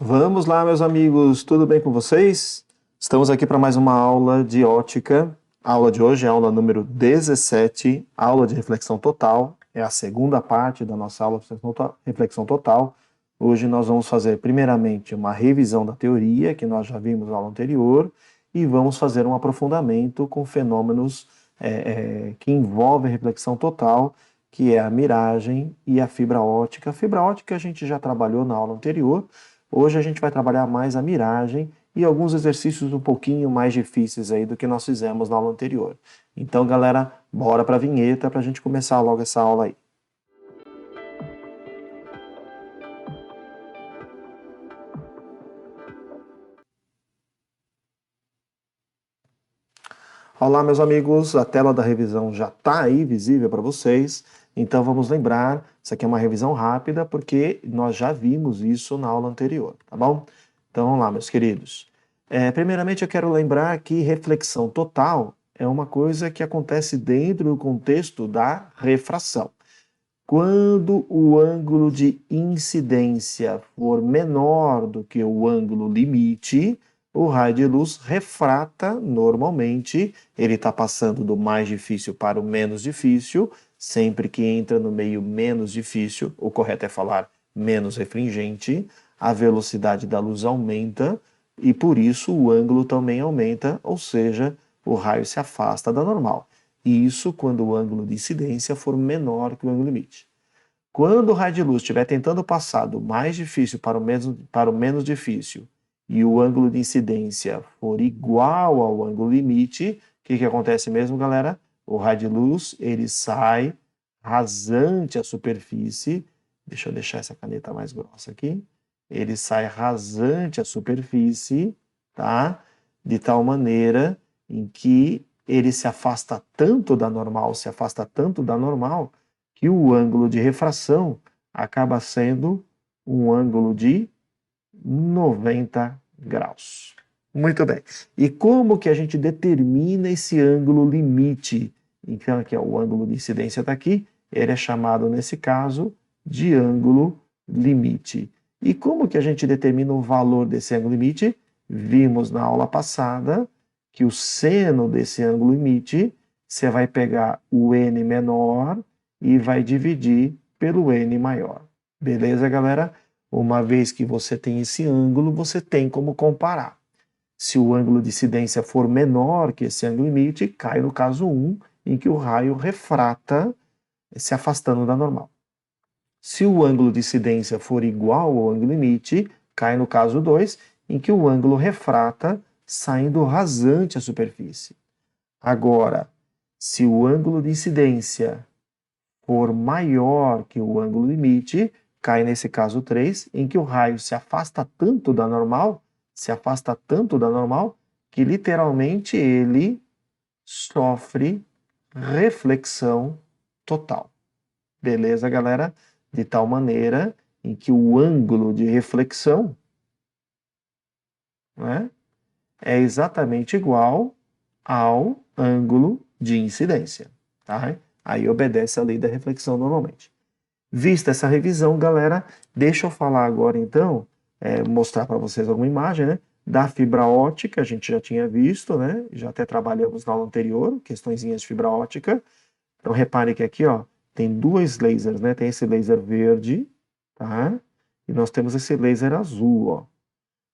Vamos lá, meus amigos, tudo bem com vocês? Estamos aqui para mais uma aula de ótica. A aula de hoje é a aula número 17, aula de reflexão total. É a segunda parte da nossa aula de reflexão total. Hoje nós vamos fazer, primeiramente, uma revisão da teoria, que nós já vimos na aula anterior, e vamos fazer um aprofundamento com fenômenos que envolvem reflexão total, que é a miragem e a fibra ótica. A fibra ótica a gente já trabalhou na aula anterior. Hoje a gente vai trabalhar mais a miragem e alguns exercícios um pouquinho mais difíceis aí do que nós fizemos na aula anterior. Então, galera, bora para a vinheta para a gente começar logo essa aula aí. Olá, meus amigos, a tela da revisão já está aí visível para vocês. Então vamos lembrar, isso aqui é uma revisão rápida porque nós já vimos isso na aula anterior, tá bom? Então vamos lá, meus queridos. Primeiramente eu quero lembrar que reflexão total é uma coisa que acontece dentro do contexto da refração. Quando o ângulo de incidência for menor do que o ângulo limite, o raio de luz refrata normalmente, ele está passando do mais difícil para o menos difícil, sempre que entra no meio menos difícil, o correto é falar menos refringente, a velocidade da luz aumenta e por isso o ângulo também aumenta, ou seja, o raio se afasta da normal. Isso quando o ângulo de incidência for menor que o ângulo limite. Quando o raio de luz estiver tentando passar do mais difícil para o menos difícil e o ângulo de incidência for igual ao ângulo limite, o que acontece mesmo, galera? O raio de luz ele sai rasante à superfície. Deixa eu deixar essa caneta mais grossa aqui. Ele sai rasante à superfície, tá? De tal maneira em que ele se afasta tanto da normal, que o ângulo de refração acaba sendo um ângulo de 90 graus. Muito bem. E como que a gente determina esse ângulo limite? Então, aqui, ó, o ângulo de incidência está aqui, ele é chamado, nesse caso, de ângulo limite. E como que a gente determina o valor desse ângulo limite? Vimos na aula passada que o seno desse ângulo limite, você vai pegar o n menor e vai dividir pelo n maior. Beleza, galera? Uma vez que você tem esse ângulo, você tem como comparar. Se o ângulo de incidência for menor que esse ângulo limite, cai no caso 1, em que o raio refrata se afastando da normal. Se o ângulo de incidência for igual ao ângulo limite, cai no caso 2, em que o ângulo refrata saindo rasante à superfície. Agora, se o ângulo de incidência for maior que o ângulo limite, cai nesse caso 3, em que o raio se afasta tanto da normal, que literalmente ele sofre reflexão total. Beleza, galera? De tal maneira em que o ângulo de reflexão, né, é exatamente igual ao ângulo de incidência. Tá? Aí obedece a lei da reflexão normalmente. Vista essa revisão, galera, deixa eu falar agora então, mostrar para vocês alguma imagem, né? Da fibra ótica, a gente já tinha visto, né? Já até trabalhamos na aula anterior, questõezinhas de fibra ótica. Então repare que aqui, ó, tem dois lasers, né? Tem esse laser verde, tá? E nós temos esse laser azul, ó.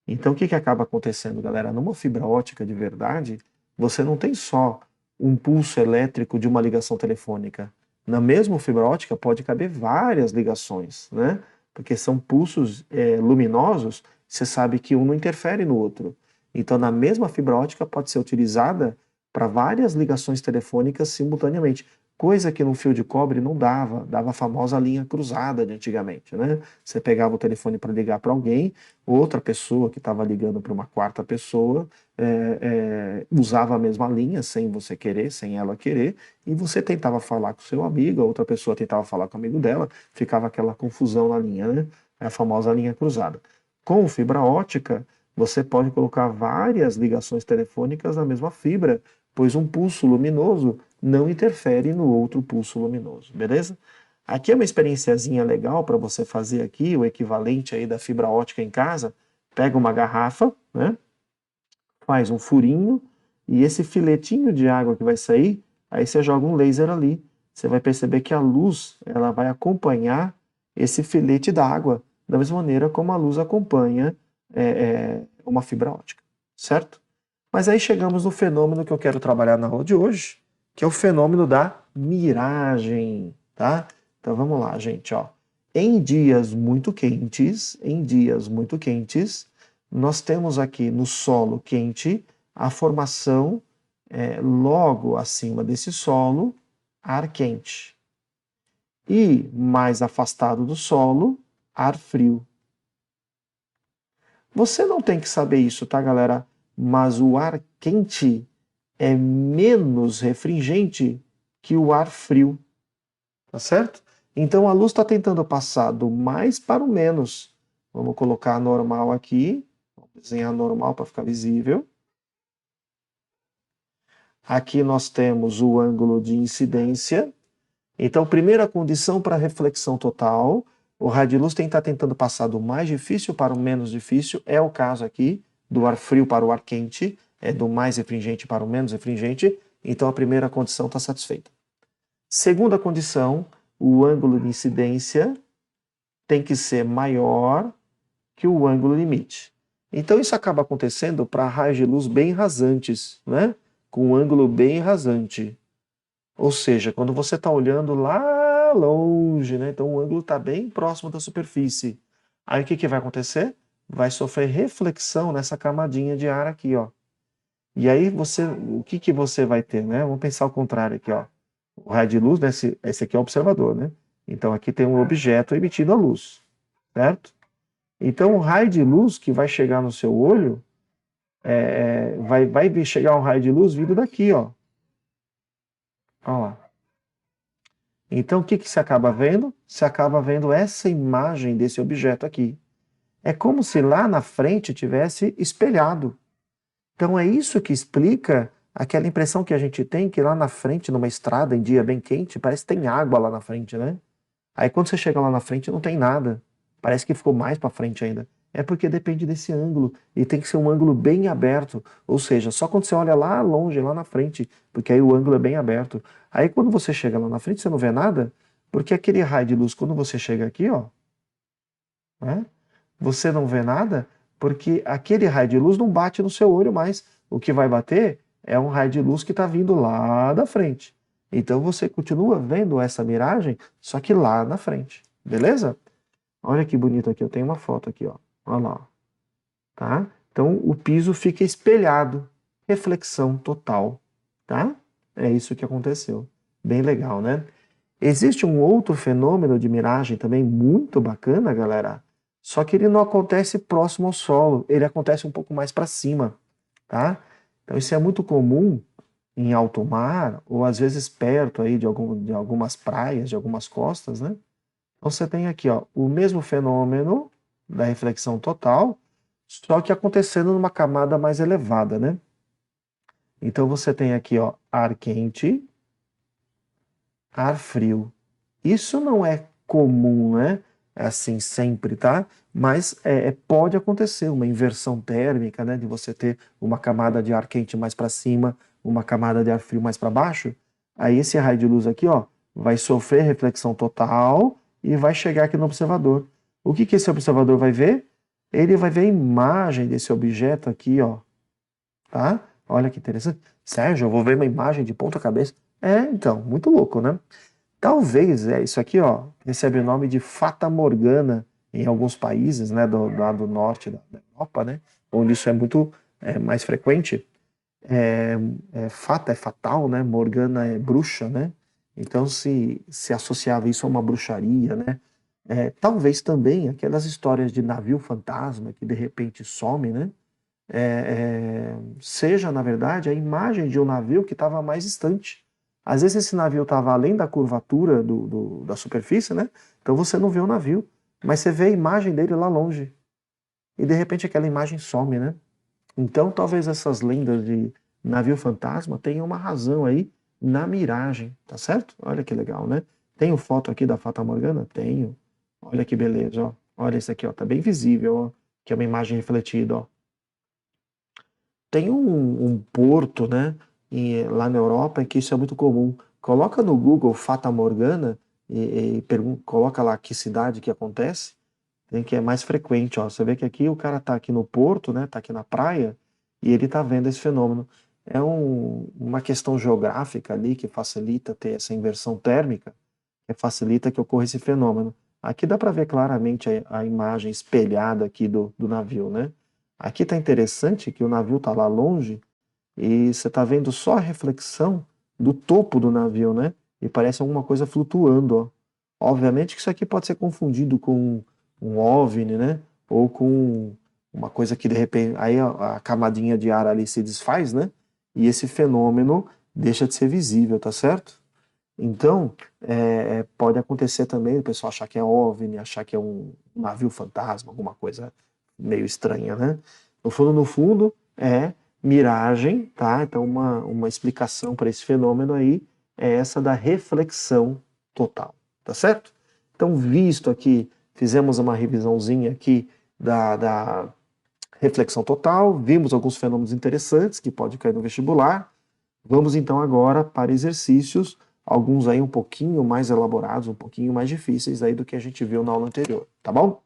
Então o que acaba acontecendo, galera? Numa fibra ótica de verdade, você não tem só um pulso elétrico de uma ligação telefônica. Na mesma fibra ótica pode caber várias ligações, né? Porque são pulsos luminosos, você sabe que um não interfere no outro. Então, na mesma fibra ótica pode ser utilizada para várias ligações telefônicas simultaneamente. Coisa que no fio de cobre não dava a famosa linha cruzada de antigamente, né? Você pegava o telefone para ligar para alguém, outra pessoa que estava ligando para uma quarta pessoa usava a mesma linha sem você querer, sem ela querer, e você tentava falar com seu amigo, a outra pessoa tentava falar com o amigo dela, ficava aquela confusão na linha, né? A famosa linha cruzada. Com fibra ótica, você pode colocar várias ligações telefônicas na mesma fibra, pois um pulso luminoso não interfere no outro pulso luminoso, beleza? Aqui é uma experienciazinha legal para você fazer aqui, o equivalente aí da fibra ótica em casa. pega uma garrafa, né? Faz um furinho, e esse filetinho de água que vai sair, aí você joga um laser ali. Você vai perceber que a luz ela vai acompanhar esse filete d'água, da mesma maneira como a luz acompanha uma fibra ótica, certo? Mas aí chegamos no fenômeno que eu quero trabalhar na aula de hoje, que é o fenômeno da miragem, tá? Então vamos lá, gente, ó. Em dias muito quentes, nós temos aqui no solo quente a formação logo acima desse solo, ar quente. E mais afastado do solo, ar frio. Você não tem que saber isso, tá, galera? Mas o ar quente é menos refringente que o ar frio, tá certo? Então a luz está tentando passar do mais para o menos. Vamos colocar normal aqui, vamos desenhar normal para ficar visível. Aqui nós temos o ângulo de incidência. Então, primeira condição para reflexão total, o raio de luz tem que estar tentando passar do mais difícil para o menos difícil, é o caso aqui, do ar frio para o ar quente, é do mais refringente para o menos refringente, então a primeira condição está satisfeita. Segunda condição, o ângulo de incidência tem que ser maior que o ângulo limite. Então isso acaba acontecendo para raios de luz bem rasantes, né? Com um ângulo bem rasante. Ou seja, quando você está olhando lá longe, né? Então o ângulo está bem próximo da superfície. Aí o que vai acontecer? Vai sofrer reflexão nessa camadinha de ar aqui, ó. E aí o que você vai ter, né? Vamos pensar o contrário aqui, ó. O raio de luz, né? Esse aqui é o observador, né? Então aqui tem um objeto emitindo a luz, certo? Então o raio de luz que vai chegar no seu olho, vai chegar um raio de luz vindo daqui, ó. Olha lá. Então, o que você acaba vendo? Você acaba vendo essa imagem desse objeto aqui. É como se lá na frente tivesse espelhado. Então, é isso que explica aquela impressão que a gente tem que lá na frente, numa estrada, em dia bem quente, parece que tem água lá na frente, né? Aí, quando você chega lá na frente, não tem nada. Parece que ficou mais para frente ainda. É porque depende desse ângulo. E tem que ser um ângulo bem aberto. Ou seja, só quando você olha lá longe, lá na frente, porque aí o ângulo é bem aberto. Aí quando você chega lá na frente, você não vê nada, porque aquele raio de luz, quando você chega aqui, ó, né, você não vê nada, porque aquele raio de luz não bate no seu olho mais. O que vai bater é um raio de luz que está vindo lá da frente. Então você continua vendo essa miragem, só que lá na frente. Beleza? Olha que bonito aqui, eu tenho uma foto aqui, ó. Olha lá, ó. Tá? Então o piso fica espelhado, reflexão total, tá? É isso que aconteceu. Bem legal, né? Existe um outro fenômeno de miragem também muito bacana, galera. Só que ele não acontece próximo ao solo, ele acontece um pouco mais para cima, tá? Então isso é muito comum em alto mar ou às vezes perto aí de algumas praias, de algumas costas, né? Então você tem aqui, ó, o mesmo fenômeno da reflexão total, só que acontecendo numa camada mais elevada, né? Então você tem aqui, ó, ar quente, ar frio. Isso não é comum, né? É assim sempre, tá? Mas pode acontecer uma inversão térmica, né? De você ter uma camada de ar quente mais para cima, uma camada de ar frio mais para baixo. Aí esse raio de luz aqui, ó, vai sofrer reflexão total e vai chegar aqui no observador. O que esse observador vai ver? Ele vai ver a imagem desse objeto aqui, ó. Tá? Olha que interessante. Sérgio, eu vou ver uma imagem de ponta cabeça. Então, muito louco, né? Talvez, isso aqui, ó, recebe o nome de Fata Morgana em alguns países, né, do lado norte da Europa, né, onde isso é muito mais frequente. Fata é fatal, né, Morgana é bruxa, né, então se associava isso a uma bruxaria, né. Talvez também aquelas histórias de navio fantasma que de repente some, né, seja, na verdade, a imagem de um navio que estava mais distante. Às vezes esse navio estava além da curvatura da superfície, né? Então você não vê o navio, mas você vê a imagem dele lá longe. E de repente aquela imagem some, né? Então talvez essas lendas de navio fantasma tenham uma razão aí na miragem, tá certo? Olha que legal, né? Tenho foto aqui da Fata Morgana? Tenho. Olha que beleza, ó. Olha esse aqui, ó, tá bem visível, ó. que é uma imagem refletida, ó. Tem um porto, né, lá na Europa, em que isso é muito comum. Coloca no Google Fata Morgana e coloca lá que cidade que acontece, tem que é mais frequente, ó. Você vê que aqui o cara tá aqui no porto, né, tá aqui na praia, e ele tá vendo esse fenômeno. É uma questão geográfica ali que facilita ter essa inversão térmica, que facilita que ocorra esse fenômeno. Aqui dá para ver claramente a imagem espelhada aqui do navio, né? Aqui está interessante que o navio está lá longe e você está vendo só a reflexão do topo do navio, né? E parece alguma coisa flutuando, ó. Obviamente que isso aqui pode ser confundido com um OVNI, né? Ou com uma coisa que de repente aí a camadinha de ar ali se desfaz, né? E esse fenômeno deixa de ser visível, tá certo? Então, pode acontecer também o pessoal achar que é OVNI, achar que é um navio fantasma, alguma coisa meio estranha, né? No fundo, é miragem, tá? Então, uma explicação para esse fenômeno aí é essa da reflexão total, tá certo? Então, visto aqui, fizemos uma revisãozinha aqui da reflexão total, vimos alguns fenômenos interessantes que pode cair no vestibular. Vamos então agora para exercícios, alguns aí um pouquinho mais elaborados, um pouquinho mais difíceis aí do que a gente viu na aula anterior, tá bom?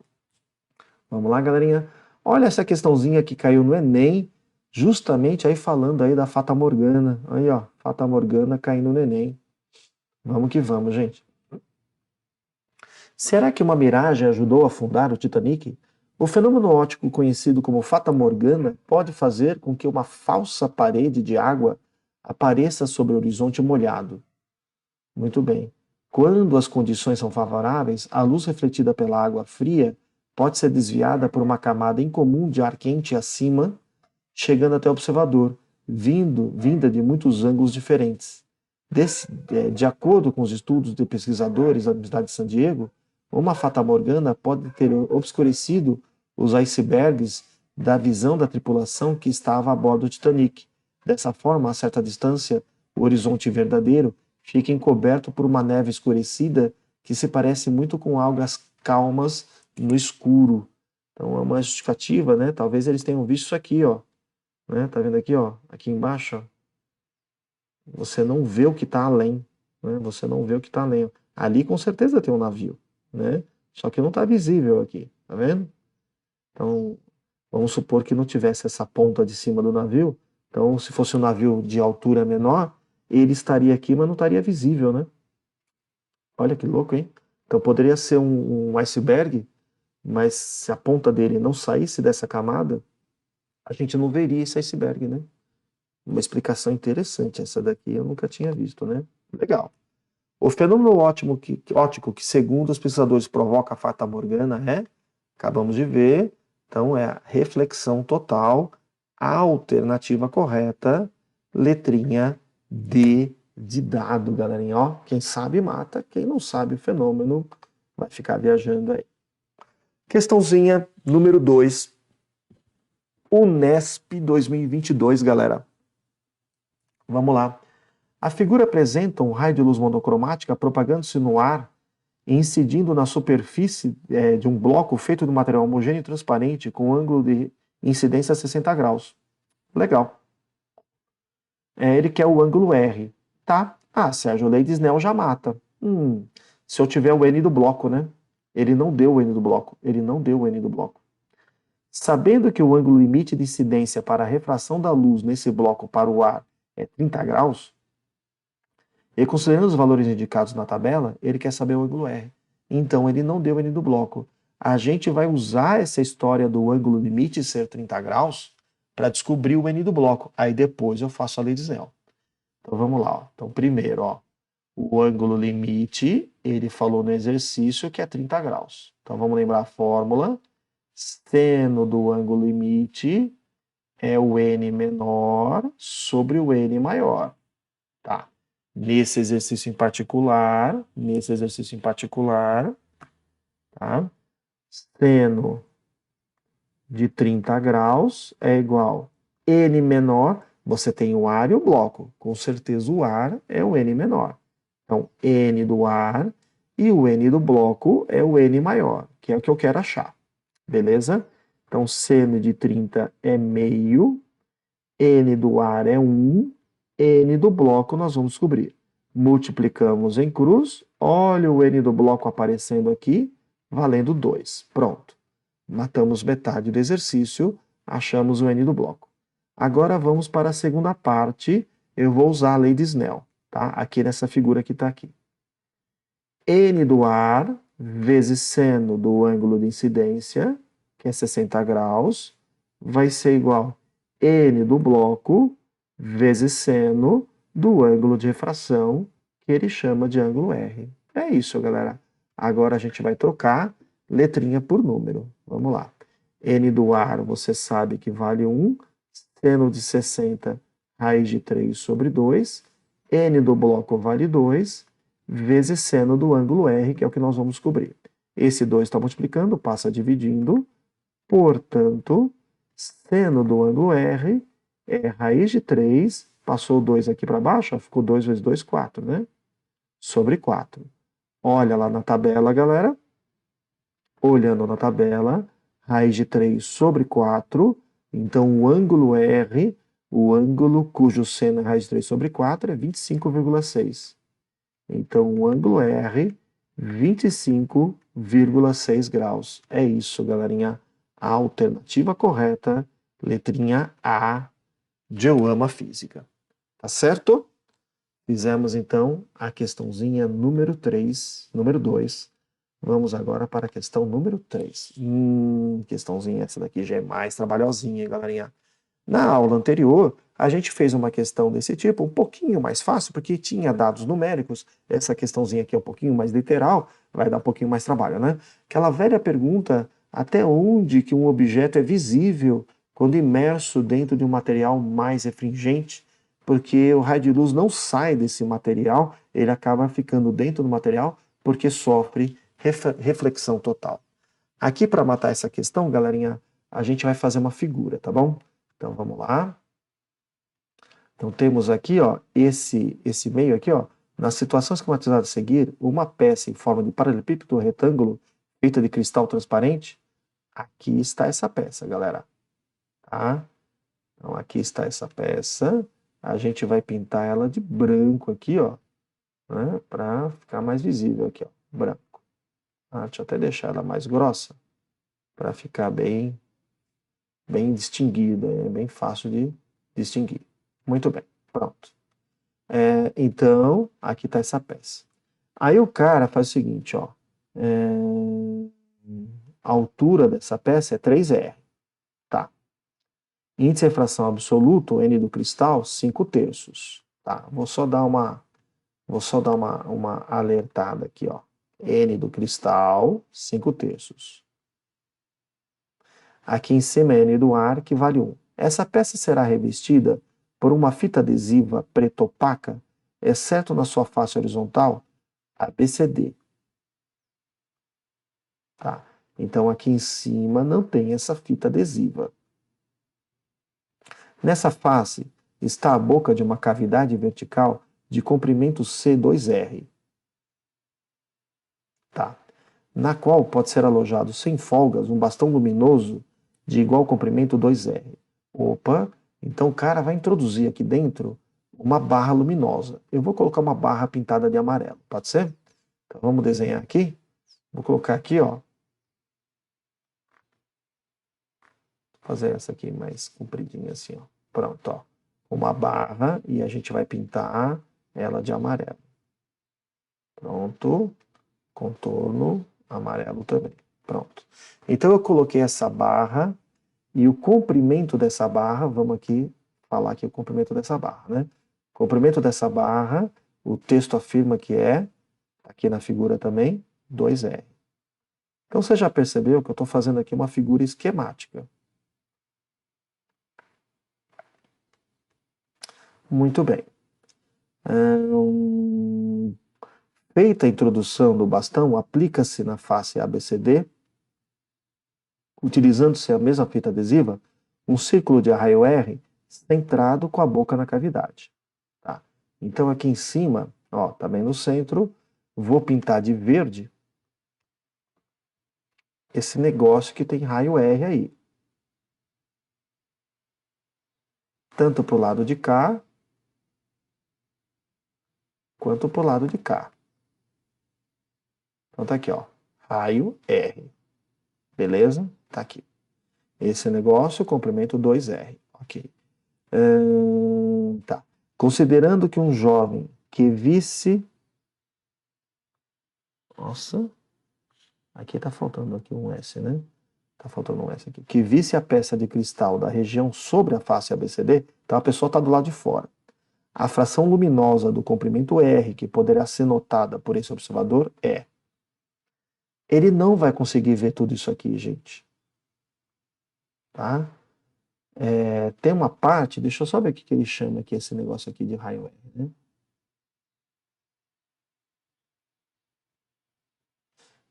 Vamos lá, galerinha. Olha essa questãozinha que caiu no Enem, justamente aí falando aí da Fata Morgana. Aí, ó, Fata Morgana caindo no Enem. Vamos que vamos, gente. Será que uma miragem ajudou a afundar o Titanic? O fenômeno óptico conhecido como Fata Morgana pode fazer com que uma falsa parede de água apareça sobre o horizonte molhado. Muito bem. Quando as condições são favoráveis, a luz refletida pela água fria pode ser desviada por uma camada incomum de ar quente acima, chegando até o observador, vinda de muitos ângulos diferentes. De acordo com os estudos de pesquisadores da Universidade de San Diego, uma fatamorgana pode ter obscurecido os icebergs da visão da tripulação que estava a bordo do Titanic. Dessa forma, a certa distância, o horizonte verdadeiro fica encoberto por uma neve escurecida que se parece muito com algas calmas no escuro. Então é uma justificativa, né? Talvez eles tenham visto isso aqui, ó. Né? Tá vendo aqui, ó? Aqui embaixo, ó. Você não vê o que está além, né? Você não vê o que está além. Ali com certeza tem um navio, né? Só que não está visível aqui, tá vendo? Então, vamos supor que não tivesse essa ponta de cima do navio. Então, se fosse um navio de altura menor, ele estaria aqui, mas não estaria visível, né? Olha que louco, hein? Então poderia ser um iceberg, mas se a ponta dele não saísse dessa camada, a gente não veria esse iceberg, né? Uma explicação interessante, essa daqui eu nunca tinha visto, né? Legal. O fenômeno óptico que, segundo os pesquisadores, provoca a fata morgana acabamos de ver, então é a reflexão total, a alternativa correta, letrinha D de dado, galerinha. Ó, quem sabe mata, quem não sabe o fenômeno vai ficar viajando aí. Questãozinha número 2, Unesp 2022, galera. Vamos lá. A figura apresenta um raio de luz monocromática propagando-se no ar e incidindo na superfície de um bloco feito de material homogêneo e transparente com ângulo de incidência a 60 graus. Legal. Ele quer o ângulo R. Tá? Ah, Sérgio, lei de Snell já mata. Se eu tiver o N do bloco, né? Ele não deu o N do bloco. Ele não deu o N do bloco. Sabendo que o ângulo limite de incidência para a refração da luz nesse bloco para o ar é 30 graus, e considerando os valores indicados na tabela, ele quer saber o ângulo R. Então, ele não deu o N do bloco. A gente vai usar essa história do ângulo limite ser 30 graus para descobrir o N do bloco. Aí depois eu faço a lei de Snell. Então, vamos lá. Ó. Então, primeiro, ó, o ângulo limite, ele falou no exercício que é 30 graus. Então, vamos lembrar a fórmula. Seno do ângulo limite é o N menor sobre o N maior. Tá? Nesse exercício em particular, tá? Seno de 30 graus é igual N menor, você tem o ar e o bloco. Com certeza o ar é o N menor. Então, N do ar e o N do bloco é o N maior, que é o que eu quero achar. Beleza? Então, seno de 30 é meio, n do ar é 1, n do bloco nós vamos descobrir. Multiplicamos em cruz, olha o n do bloco aparecendo aqui, valendo 2. Pronto. Matamos metade do exercício, achamos o n do bloco. Agora vamos para a segunda parte, eu vou usar a lei de Snell, tá? Aqui nessa figura que está aqui. N do ar vezes seno do ângulo de incidência, que é 60 graus, vai ser igual a N do bloco vezes seno do ângulo de refração, que ele chama de ângulo R. É isso, galera. Agora a gente vai trocar letrinha por número. Vamos lá. N do ar, você sabe que vale 1. Seno de 60, raiz de 3 sobre 2. N do bloco vale 2, vezes seno do ângulo R, que é o que nós vamos descobrir. Esse 2 está multiplicando, passa dividindo. Portanto, seno do ângulo R é raiz de 3, passou o 2 aqui para baixo, ó, ficou 2 vezes 2, 4, né? Sobre 4. Olha lá na tabela, galera. Olhando na tabela, raiz de 3 sobre 4. Então, o ângulo R, o ângulo cujo seno é raiz de 3 sobre 4, é 25,6. Então, o ângulo R, 25,6 graus. É isso, galerinha. A alternativa correta, letrinha A, de Eu Amo a Física. Tá certo? Fizemos, então, a questãozinha número 3, número 2. Vamos agora para a questão número 3. Questãozinha, essa daqui já é mais trabalhosinha, hein, galerinha? Na aula anterior, a gente fez uma questão desse tipo, um pouquinho mais fácil, porque tinha dados numéricos. Essa questãozinha aqui é um pouquinho mais literal, vai dar um pouquinho mais trabalho, né? Aquela velha pergunta, até onde que um objeto é visível quando imerso dentro de um material mais refringente? Porque o raio de luz não sai desse material, ele acaba ficando dentro do material porque sofre reflexão total. Aqui, para matar essa questão, galerinha, a gente vai fazer uma figura, tá bom? Então, vamos lá. Então, temos aqui, ó, esse meio aqui, ó, nas situações esquematizadas a seguir, uma peça em forma de paralelepípedo ou retângulo feita de cristal transparente. Aqui está essa peça, galera. Tá? Então, aqui está essa peça. A gente vai pintar ela de branco aqui, ó, né, para ficar mais visível aqui, ó, branco. Deixa eu até deixar ela mais grossa, para ficar bem distinguida, é bem fácil de distinguir. Muito bem, pronto. Então, aqui está essa peça. Aí o cara faz o seguinte, ó. A altura dessa peça é 3R. Tá. Índice de refração absoluto, N do cristal, 5/3. Tá. Vou só dar uma alertada aqui, ó. N do cristal, 5/3. Aqui em cima é N do ar, que vale 1. Essa peça será revestida por uma fita adesiva preta opaca, exceto na sua face horizontal, ABCD. Tá? Então, aqui em cima não tem essa fita adesiva. Nessa face está a boca de uma cavidade vertical de comprimento C2R. Tá? Na qual pode ser alojado sem folgas um bastão luminoso de igual comprimento 2R. Opa, então o cara vai introduzir aqui dentro uma barra luminosa. Eu vou colocar uma barra pintada de amarelo, pode ser? Então vamos desenhar aqui. Vou colocar aqui, ó. Vou fazer essa aqui mais compridinha assim, ó. Pronto, ó. Uma barra e a gente vai pintar ela de amarelo. Pronto. Contorno amarelo também. Pronto. Então eu coloquei essa barra e o comprimento dessa barra, vamos aqui falar aqui o comprimento dessa barra, né? O comprimento dessa barra, o texto afirma que é, aqui na figura também, 2R. Então você já percebeu que eu estou fazendo aqui uma figura esquemática. Muito bem. Feita a introdução do bastão, aplica-se na face ABCD, utilizando-se a mesma fita adesiva, um círculo de raio R centrado com a boca na cavidade. Tá? Então aqui em cima, ó, também no centro, vou pintar de verde esse negócio que tem raio R aí. tanto para o lado de cá, quanto para o lado de cá. Então tá aqui, ó, raio R. Beleza? Tá aqui. Esse negócio, comprimento 2R. Ok. Tá. Considerando que um jovem que visse... Nossa, aqui tá faltando aqui um S, né? Tá faltando um S aqui. Que visse a peça de cristal da região sobre a face ABCD, então a pessoa está do lado de fora. A fração luminosa do comprimento R, que poderá ser notada por esse observador, é... Ele não vai conseguir ver tudo isso aqui, gente. Tá? Tem uma parte, deixa eu só ver o que ele chama aqui, esse negócio aqui de raio R, né?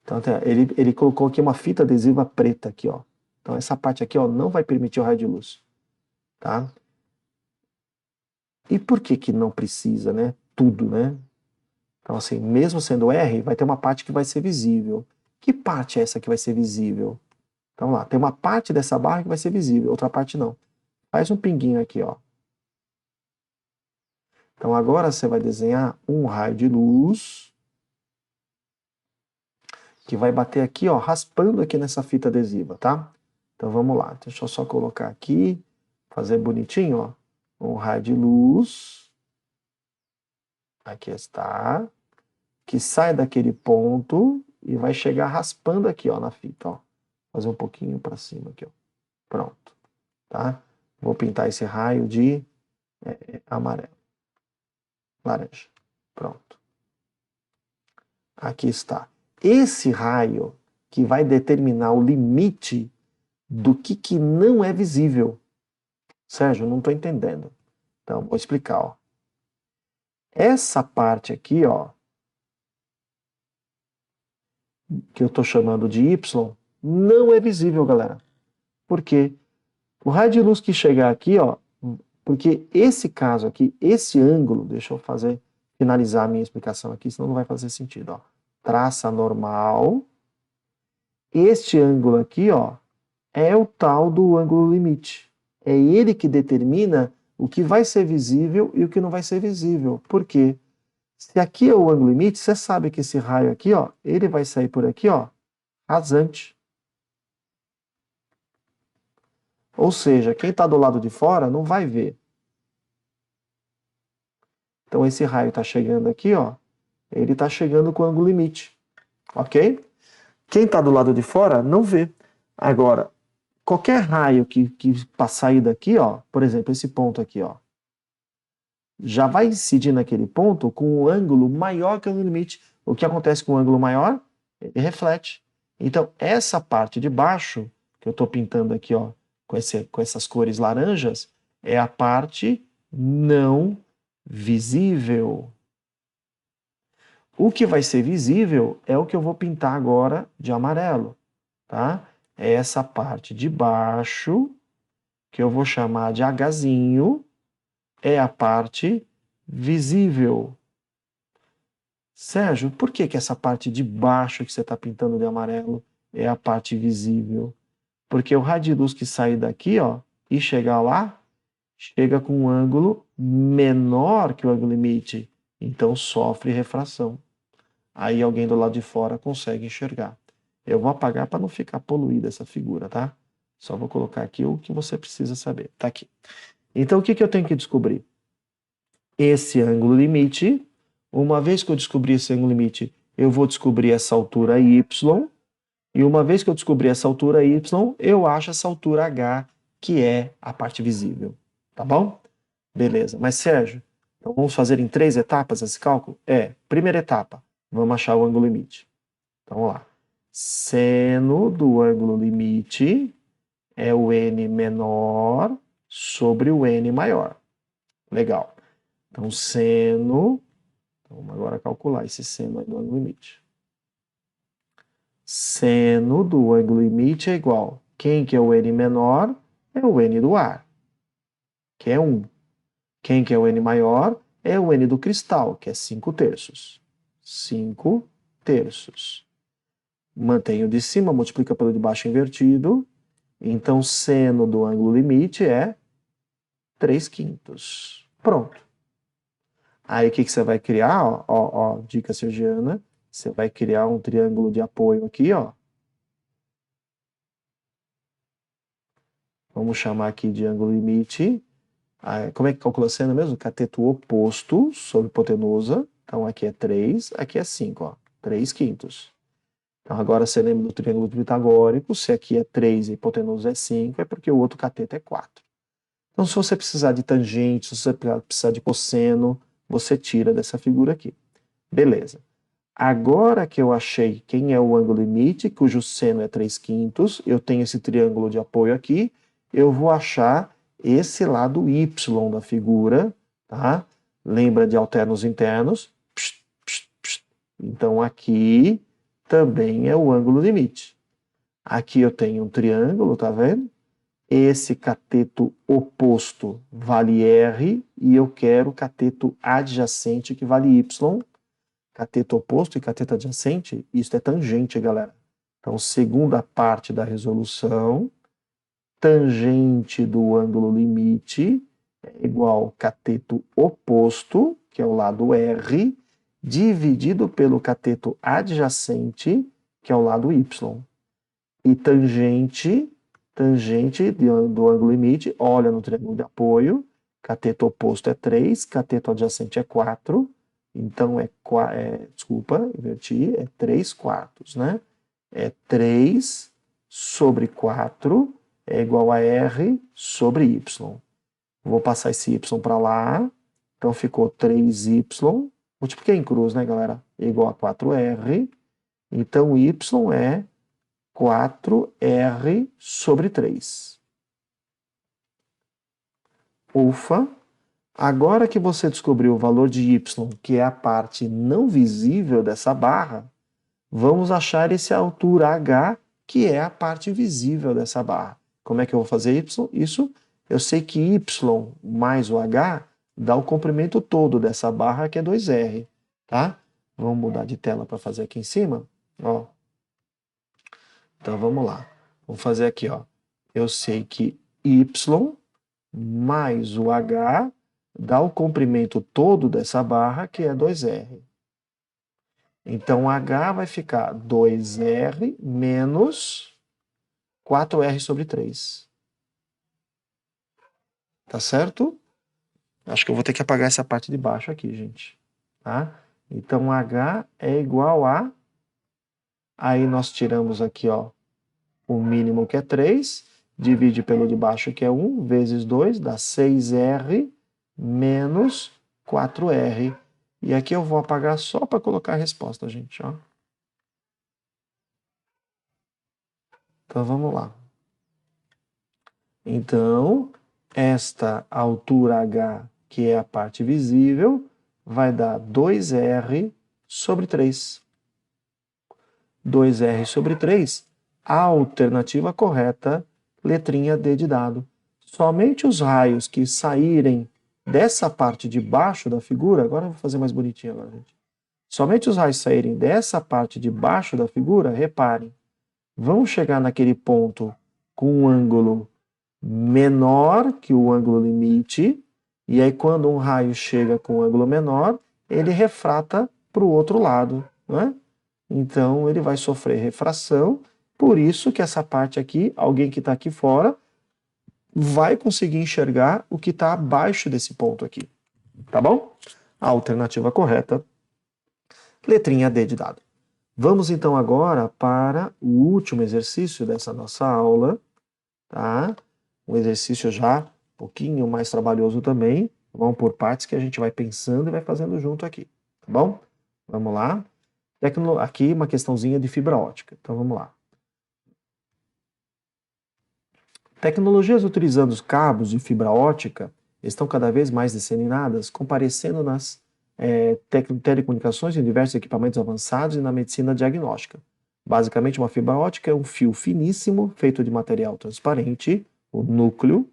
Então, ele colocou aqui uma fita adesiva preta aqui, ó. Então, essa parte aqui, ó, não vai permitir o raio de luz, tá? E por que que não precisa, né? Tudo, né? Então, assim, mesmo sendo R, vai ter uma parte que vai ser visível. Que parte é essa que vai ser visível? Então, lá, tem uma parte dessa barra que vai ser visível, outra parte não. Faz um pinguinho aqui, ó. Então, agora você vai desenhar um raio de luz que vai bater aqui, ó, raspando aqui nessa fita adesiva, tá? Então vamos lá, deixa eu só colocar aqui, fazer bonitinho, ó, um raio de luz, aqui está, que sai daquele ponto e vai chegar raspando aqui, ó, na fita, ó, fazer um pouquinho para cima aqui, ó, pronto, tá? Vou pintar esse raio de amarelo, laranja, pronto. Aqui está. Esse raio que vai determinar o limite do que não é visível. Sérgio, não estou entendendo. Então, vou explicar. Ó. Essa parte aqui, ó, que eu estou chamando de Y, não é visível, galera. Por quê? O raio de luz que chegar aqui, ó, porque esse caso aqui, esse ângulo, deixa eu finalizar a minha explicação aqui, senão não vai fazer sentido. Ó. Traça normal. Este ângulo aqui, ó, é o tal do ângulo limite. É ele que determina o que vai ser visível e o que não vai ser visível. Por quê? Se aqui é o ângulo limite, você sabe que esse raio aqui, ó, ele vai sair por aqui, ó, rasante. Ou seja, quem está do lado de fora não vai ver. Então esse raio está chegando aqui, ó, ele está chegando com o ângulo limite. Ok? Quem está do lado de fora não vê. Agora, qualquer raio que sair daqui, ó, por exemplo, esse ponto aqui, ó, já vai incidir naquele ponto com um ângulo maior que o ângulo limite. O que acontece com o ângulo maior? Ele reflete. Então, essa parte de baixo, que eu estou pintando aqui, ó, com essas cores laranjas, é a parte não visível. O que vai ser visível é o que eu vou pintar agora de amarelo, tá? É essa parte de baixo, que eu vou chamar de Hzinho, é a parte visível. Sérgio, por que essa parte de baixo que você está pintando de amarelo é a parte visível? Porque o raio de luz que sai daqui, ó, e chegar lá, chega com um ângulo menor que o ângulo limite, então sofre refração. Aí alguém do lado de fora consegue enxergar. Eu vou apagar para não ficar poluída essa figura, tá? Só vou colocar aqui o que você precisa saber. Tá aqui. Então, o que eu tenho que descobrir? Esse ângulo limite. Uma vez que eu descobri esse ângulo limite, eu vou descobrir essa altura Y. E uma vez que eu descobrir essa altura Y, eu acho essa altura H, que é a parte visível. Tá bom? Beleza. Mas, Sérgio, então vamos fazer em 3 etapas esse cálculo? Primeira etapa, vamos achar o ângulo limite. Então, vamos lá. Seno do ângulo limite é o N menor sobre o N maior. Legal. Então, seno... Vamos agora calcular esse seno aí do ângulo limite. Seno do ângulo limite é igual. Quem que é o N menor? É o N do ar, que é 1. Quem que é o N maior? É o N do cristal, que é 5 terços. 5 terços. Mantém o de cima, multiplica pelo de baixo invertido. Então, seno do ângulo limite é 3/5. Pronto. Aí o que você vai criar? Ó, dica sergiana. Você vai criar um triângulo de apoio aqui, ó. Vamos chamar aqui de ângulo limite. Como é que calcula a seno mesmo? Cateto oposto sobre hipotenusa. Então aqui é 3, aqui é 5, ó. 3/5. Então agora você lembra do triângulo pitagórico. Se aqui é 3 e a hipotenusa é 5, é porque o outro cateto é 4. Então se você precisar de tangente, se você precisar de cosseno, você tira dessa figura aqui. Beleza. Agora que eu achei quem é o ângulo limite, cujo seno é 3/5, eu tenho esse triângulo de apoio aqui, eu vou achar esse lado y da figura, tá? Lembra de alternos internos? Então aqui também é o ângulo limite. Aqui eu tenho um triângulo, tá vendo? Esse cateto oposto vale R e eu quero o cateto adjacente que vale Y. Cateto oposto e cateto adjacente, isso é tangente, galera. Então, segunda parte da resolução, tangente do ângulo limite é igual cateto oposto, que é o lado R, dividido pelo cateto adjacente, que é o lado Y. E tangente do ângulo limite, olha no triângulo de apoio, cateto oposto é 3, cateto adjacente é 4, então desculpa, inverti, é 3/4, né? É 3 sobre 4 é igual a R sobre Y. Vou passar esse Y para lá, então ficou 3Y, multipliquei em cruz, né, galera? Igual a 4R, então Y é 4R sobre 3. Ufa! Agora que você descobriu o valor de y, que é a parte não visível dessa barra, vamos achar esse altura h, que é a parte visível dessa barra. Como é que eu vou fazer isso? Eu sei que y mais o h dá o comprimento todo dessa barra, que é 2r. Tá? Vamos mudar de tela para fazer aqui em cima. Ó. Então vamos lá. Vamos fazer aqui. Ó. Eu sei que y mais o h dá o comprimento todo dessa barra, que é 2R. Então, H vai ficar 2R menos 4R sobre 3. Tá certo? Acho que eu vou ter que apagar essa parte de baixo aqui, gente. Tá? Então, H é igual a... Aí nós tiramos aqui, ó, o mínimo, que é 3, divide pelo de baixo, que é 1, vezes 2, dá 6R menos 4R. E aqui eu vou apagar só para colocar a resposta, gente. Ó. Então, vamos lá. Então, esta altura H, que é a parte visível, vai dar 2R sobre 3. 2R sobre 3, a alternativa correta, letrinha D de dado. Somente os raios que saírem dessa parte de baixo da figura, agora eu vou fazer mais bonitinho agora, gente. Somente os raios saírem dessa parte de baixo da figura, reparem, vão chegar naquele ponto com um ângulo menor que o ângulo limite, e aí quando um raio chega com um ângulo menor, ele refrata para o outro lado, não é? Então ele vai sofrer refração, por isso que essa parte aqui, alguém que está aqui fora, vai conseguir enxergar o que está abaixo desse ponto aqui. Tá bom? A alternativa correta, letrinha D de dado. Vamos então agora para o último exercício dessa nossa aula, tá? Um exercício já um pouquinho mais trabalhoso também. Vamos por partes que a gente vai pensando e vai fazendo junto aqui, tá bom? Vamos lá. Aqui uma questãozinha de fibra ótica. Então vamos lá. Tecnologias utilizando os cabos de fibra ótica estão cada vez mais disseminadas, comparecendo nas telecomunicações em diversos equipamentos avançados e na medicina diagnóstica. Basicamente, uma fibra ótica é um fio finíssimo, feito de material transparente, o núcleo,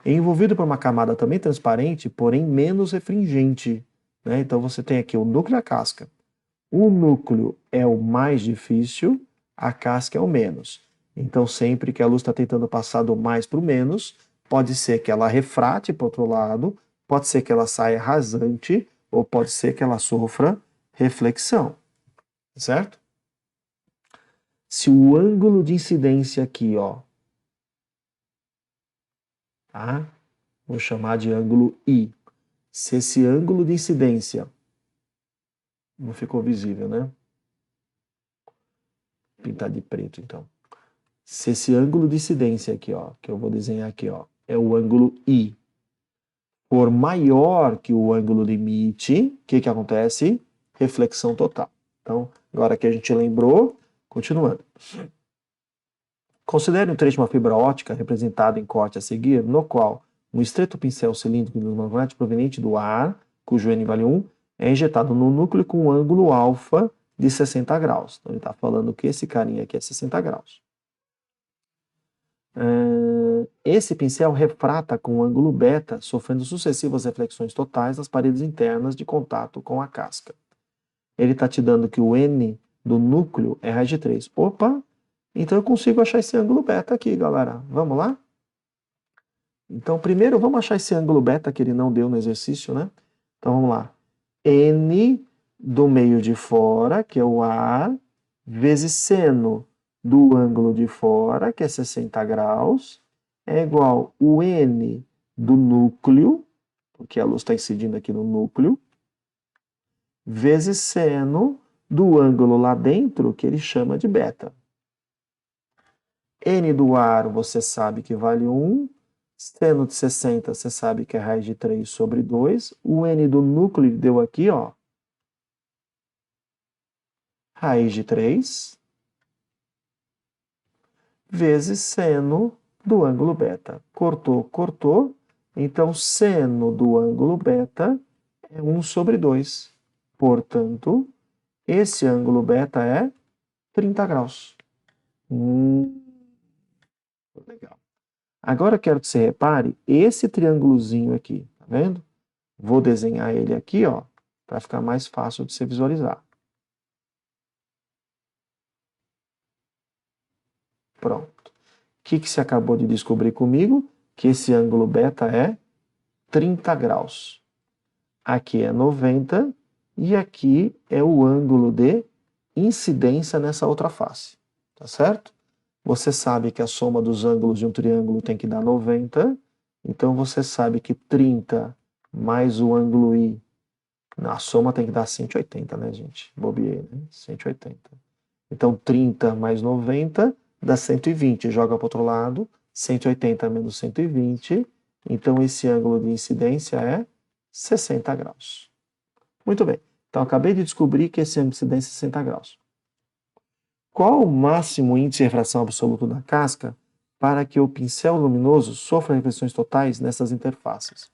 envolvido por uma camada também transparente, porém menos refringente. Né? Então você tem aqui o núcleo e a casca. O núcleo é o mais difícil, a casca é o menos. Então sempre que a luz está tentando passar do mais para o menos, Pode ser que ela refrate para o outro lado, pode ser que ela saia rasante, ou pode ser que ela sofra reflexão, certo? Se o ângulo de incidência aqui, ó, tá? Vou chamar de ângulo I. Se esse ângulo de incidência não ficou visível, né? Vou pintar de preto, então. Se esse ângulo de incidência aqui, ó, que eu vou desenhar aqui, ó, é o ângulo I, for maior que o ângulo limite, o que acontece? Reflexão total. Então, agora que a gente lembrou, continuando. Considere um trecho de uma fibra óptica representado em corte a seguir, no qual um estreito pincel cilíndrico de luz magnética proveniente do ar, cujo N vale 1, é injetado no núcleo com um ângulo alfa de 60 graus. Então, ele está falando que esse carinha aqui é 60 graus. Esse pincel refrata com o ângulo beta, sofrendo sucessivas reflexões totais nas paredes internas de contato com a casca. Ele está te dando que o N do núcleo é raiz de 3. Opa! Então eu consigo achar esse ângulo beta aqui, galera. Vamos lá? Então, primeiro vamos achar esse ângulo beta que ele não deu no exercício, né? Então vamos lá. N do meio de fora, que é o ar, vezes seno do ângulo de fora, que é 60 graus, é igual o N do núcleo, porque a luz está incidindo aqui no núcleo, vezes seno do ângulo lá dentro, que ele chama de beta. N do ar, você sabe que vale 1. Seno de 60, você sabe que é raiz de 3 sobre 2. O N do núcleo deu aqui, ó, raiz de 3, vezes seno do ângulo beta. Cortou, cortou. Então, seno do ângulo beta é 1 sobre 2. Portanto, esse ângulo beta é 30 graus. Legal. Agora eu quero que você repare esse triângulozinho aqui, tá vendo? Vou desenhar ele aqui, ó, para ficar mais fácil de você visualizar. Pronto. O que você acabou de descobrir comigo? Que esse ângulo beta é 30 graus. Aqui é 90 e aqui é o ângulo de incidência nessa outra face. Tá certo? Você sabe que a soma dos ângulos de um triângulo tem que dar 90, então você sabe que 30 mais o ângulo I, a soma tem que dar 180, né, gente? Bobiei, né? 180. Então 30 mais 90 dá 120, joga para o outro lado, 180 menos 120, então esse ângulo de incidência é 60 graus. Muito bem, então acabei de descobrir que esse ângulo de incidência é 60 graus. Qual o máximo índice de refração absoluto da casca para que o pincel luminoso sofra reflexões totais nessas interfaces?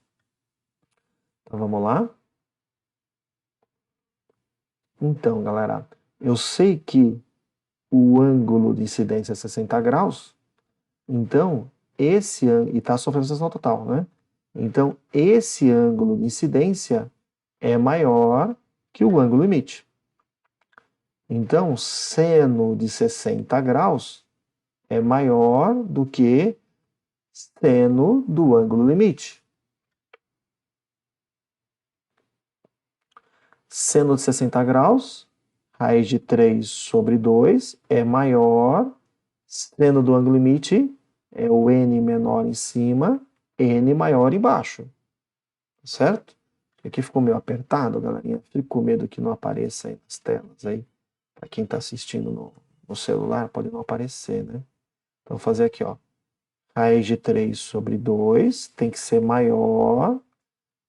Então vamos lá. Então, galera, eu sei que o ângulo de incidência é 60 graus, então esse ângulo, e está sofrendo reflexão total, né? Então esse ângulo de incidência é maior que o ângulo limite. Então, seno de 60 graus é maior do que seno do ângulo limite. Seno de 60 graus, raiz de 3 sobre 2, é maior. Seno do ângulo limite é o n menor em cima, n maior embaixo. Certo? Aqui ficou meio apertado, galerinha. Fico com medo que não apareça aí nas telas. Para quem está assistindo no celular, pode não aparecer, né? Então, vou fazer aqui, ó. Raiz de 3 sobre 2 tem que ser maior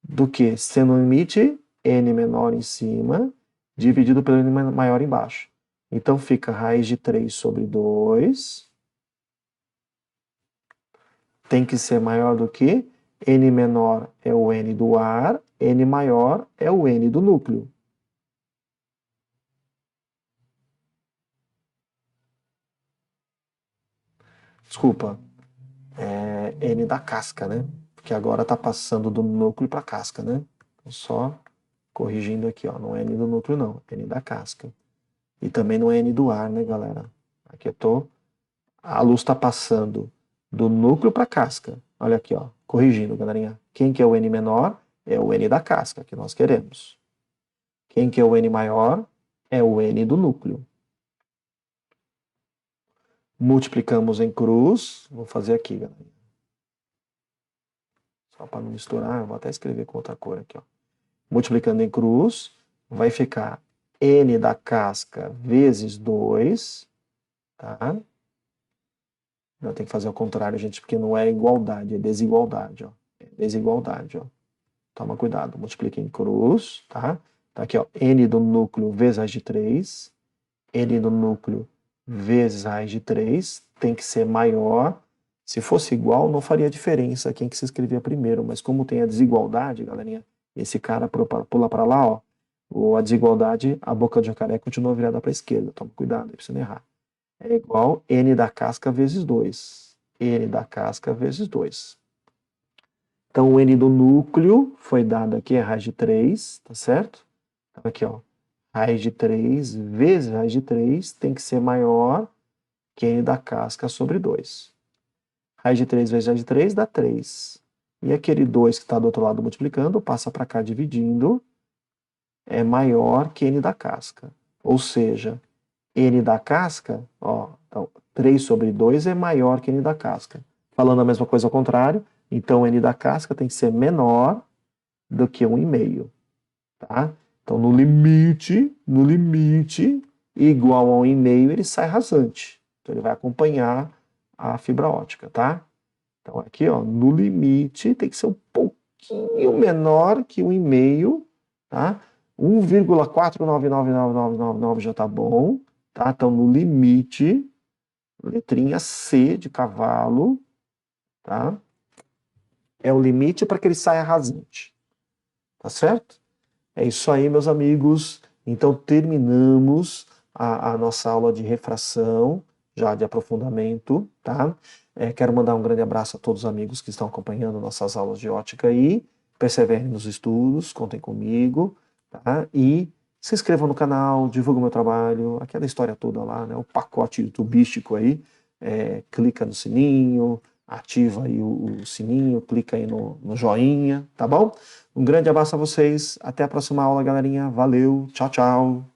do que seno limite, n menor em cima, dividido pelo n maior embaixo. Então, fica raiz de 3 sobre 2. Tem que ser maior do que n menor é o n do ar, n maior é o n do núcleo. Desculpa, é n da casca, né? Porque agora está passando do núcleo para a casca, né? Então, só corrigindo aqui, ó, não é n do núcleo não, é n da casca. E também não é n do ar, né, galera? Aqui a luz está passando do núcleo para a casca. Olha aqui, ó, corrigindo, galerinha. Quem que é o N menor? É o N da casca que nós queremos. Quem que é o N maior? É o N do núcleo. Multiplicamos em cruz. Vou fazer aqui, galerinha. Só para não misturar, eu vou até escrever com outra cor aqui, ó. Multiplicando em cruz, vai ficar N da casca vezes 2, tá? Não, tem que fazer ao contrário, gente, porque não é igualdade, é desigualdade, ó. É desigualdade, ó. Toma cuidado, multiplica em cruz, tá? Tá aqui, ó, N do núcleo vezes raiz de 3. N do núcleo vezes raiz de 3 tem que ser maior. Se fosse igual, não faria diferença quem que se escrevia primeiro, mas como tem a desigualdade, galerinha, esse cara pula para lá, ó, ou a desigualdade, a boca de jacaré continua virada para a esquerda. Toma cuidado, aí pra você não errar. É igual N da casca vezes 2. N da casca vezes 2. Então, o N do núcleo foi dado aqui, é raiz de 3, tá certo? Então, aqui, ó, raiz de 3 vezes raiz de 3 tem que ser maior que N da casca sobre 2. Raiz de 3 vezes raiz de 3 dá 3. E aquele 2 que está do outro lado multiplicando, passa para cá dividindo, é maior que N da casca. Ou seja, N da casca, ó, então 3 sobre 2 é maior que N da casca. Falando a mesma coisa ao contrário, então N da casca tem que ser menor do que 1,5, tá? Então no limite, igual a 1,5 ele sai rasante. Então ele vai acompanhar a fibra ótica, tá? Então aqui, ó, no limite tem que ser um pouquinho menor que 1,5, tá? 1,499999 já tá bom, tá? Então no limite, letrinha C de cavalo, tá? É o limite para que ele saia rasante. Tá certo? É isso aí, meus amigos. Então terminamos a nossa aula de refração, já de aprofundamento, tá? Quero mandar um grande abraço a todos os amigos que estão acompanhando nossas aulas de ótica aí. Perseverem nos estudos, contem comigo, tá? E se inscrevam no canal, divulguem o meu trabalho, aquela história toda lá, né? O pacote youtubístico aí. Clica no sininho, ativa aí o sininho, clica aí no joinha, tá bom? Um grande abraço a vocês, até a próxima aula, galerinha. Valeu, tchau, tchau.